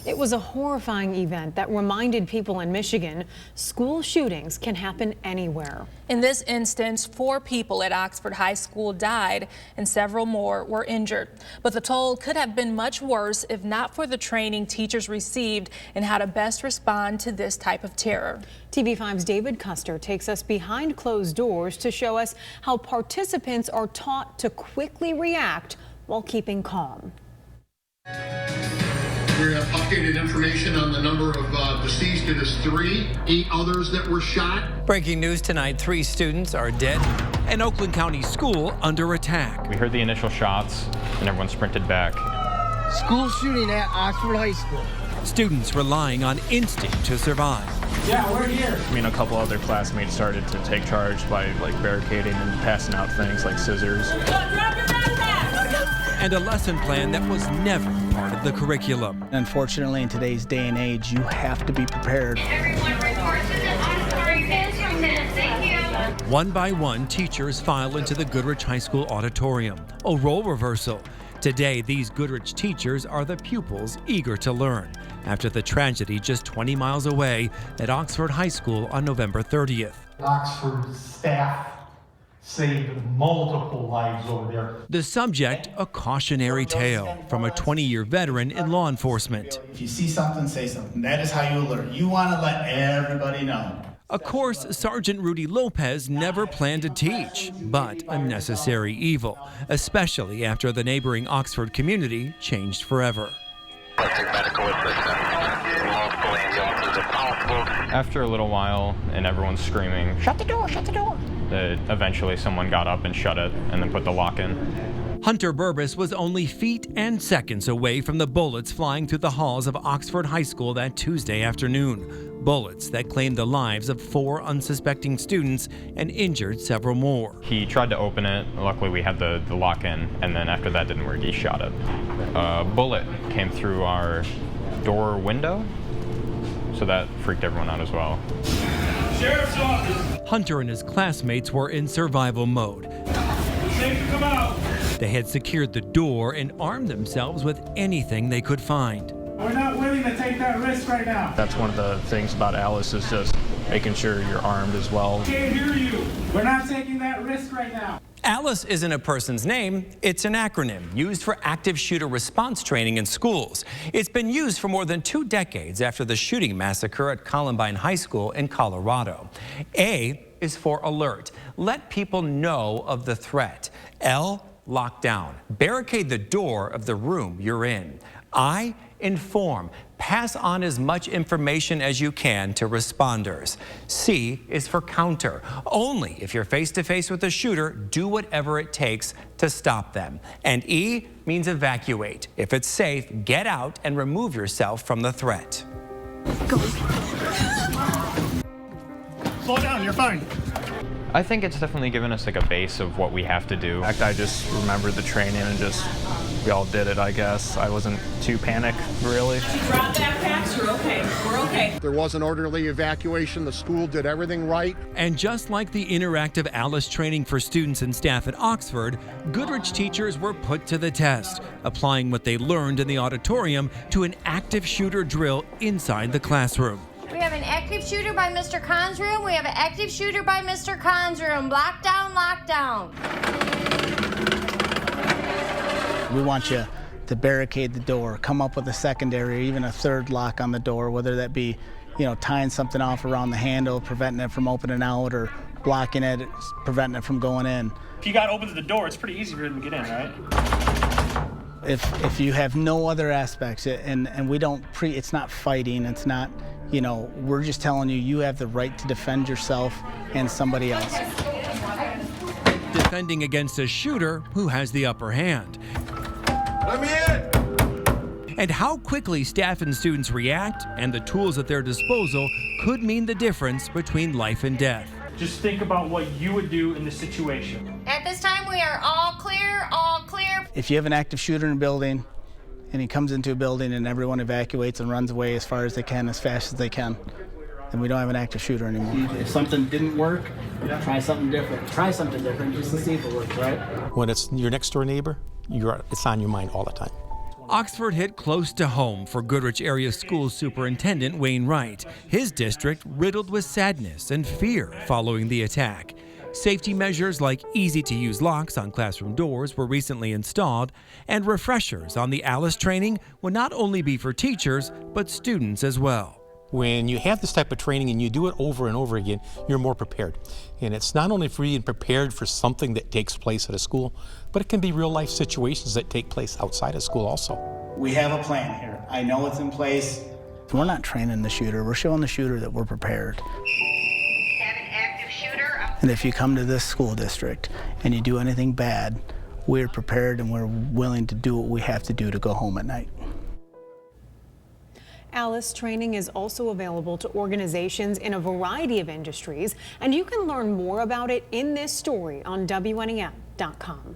It was a horrifying event that reminded people in Michigan school shootings can happen anywhere. In this instance, 4 people at Oxford High School died and several more were injured. But the toll could have been much worse if not for the training teachers received in how to best respond to this type of terror. TV5's David Custer takes us behind closed doors to show us how participants are taught to quickly react while keeping calm. We have updated information on the number of deceased. It is 3, 8 others that were shot. Breaking news tonight, 3 students are dead. An Oakland County school under attack. We heard the initial shots and everyone sprinted back. School shooting at Oxford High School. Students relying on instinct to survive. Yeah, we're here. I mean, a couple other classmates started to take charge by barricading and passing out things like scissors. And a lesson plan that was never part of the curriculum. Unfortunately, in today's day and age, you have to be prepared. Everyone reports to the auditorium. Thank you. One by one, teachers file into the Goodrich High School auditorium. A role reversal. Today, these Goodrich teachers are the pupils eager to learn after the tragedy just 20 miles away at Oxford High School on November 30th. Oxford staff saved multiple lives over there. The subject, a cautionary tale from a 20-year veteran in law enforcement. If you see something, say something. That is how you alert. You want to let everybody know. A course Sergeant Rudy Lopez never planned to teach, but a necessary evil, especially after the neighboring Oxford community changed forever. After a little while and everyone's screaming, "Shut the door, shut the door!" Eventually someone got up and shut it and then put the lock in. Hunter Burbis was only feet and seconds away from the bullets flying through the halls of Oxford High School that Tuesday afternoon. Bullets that claimed the lives of 4 unsuspecting students and injured several more. He tried to open it. Luckily we had the lock in, and then after that didn't work, he shot it. A bullet came through our door window, so that freaked everyone out as well. Sheriff's office. Hunter and his classmates were in survival mode. Safe to come out. They had secured the door and armed themselves with anything they could find. We're not willing to take that risk right now. That's one of the things about Alice, is just making sure you're armed as well. Can't hear you. We're not taking that risk right now. ALICE isn't a person's name, it's an acronym used for active shooter response training in schools. It's been used for more than 2 decades after the shooting massacre at Columbine High School in Colorado. A is for alert. Let people know of the threat. L, lock down. Barricade the door of the room you're in. I, inform. Pass on as much information as you can to responders. C is for counter. Only if you're face to face with a shooter, do whatever it takes to stop them. And E means evacuate. If it's safe, get out and remove yourself from the threat. Go. Slow down, you're fine. I think it's definitely given us like a base of what we have to do. In fact, I just remember the training and we all did it, I guess. I wasn't too panicked, really. Drop backpacks, you're okay. We're okay. There was an orderly evacuation. The school did everything right. And just like the interactive ALICE training for students and staff at Oxford, Goodrich teachers were put to the test, applying what they learned in the auditorium to an active shooter drill inside the classroom. We have an active shooter by Mr. Khan's room. We have an active shooter by Mr. Khan's room. Lockdown, lockdown. We want you to barricade the door, come up with a secondary or even a third lock on the door, whether that be, tying something off around the handle, preventing it from opening out, or blocking it, preventing it from going in. If you got open to the door, it's pretty easy for them to get in, right? If you have no other aspects, and we don't it's not fighting, it's not, we're just telling you, you have the right to defend yourself and somebody else. Defending against a shooter who has the upper hand. Let me in. And how quickly staff and students react and the tools at their disposal could mean the difference between life and death. Just think about what you would do in this situation. At this time, we are all clear, all clear. If you have an active shooter in a building and he comes into a building and everyone evacuates and runs away as far as they can, as fast as they can, then we don't have an active shooter anymore. If something didn't work, try something different. Try something different just to see if it works, right? When it's your next door neighbor, it's on your mind all the time. Oxford hit close to home for Goodrich Area School Superintendent Wayne Wright. His district riddled with sadness and fear following the attack. Safety measures like easy-to-use locks on classroom doors were recently installed, and refreshers on the ALICE training would not only be for teachers, but students as well. When you have this type of training and you do it over and over again, you're more prepared. And it's not only for being prepared for something that takes place at a school, but it can be real life situations that take place outside of school also. We have a plan here. I know it's in place. We're not training the shooter, we're showing the shooter that we're prepared. Have an active shooter. And if you come to this school district and you do anything bad, we're prepared and we're willing to do what we have to do to go home at night. ALICE training is also available to organizations in a variety of industries, and you can learn more about it in this story on WNEF.com.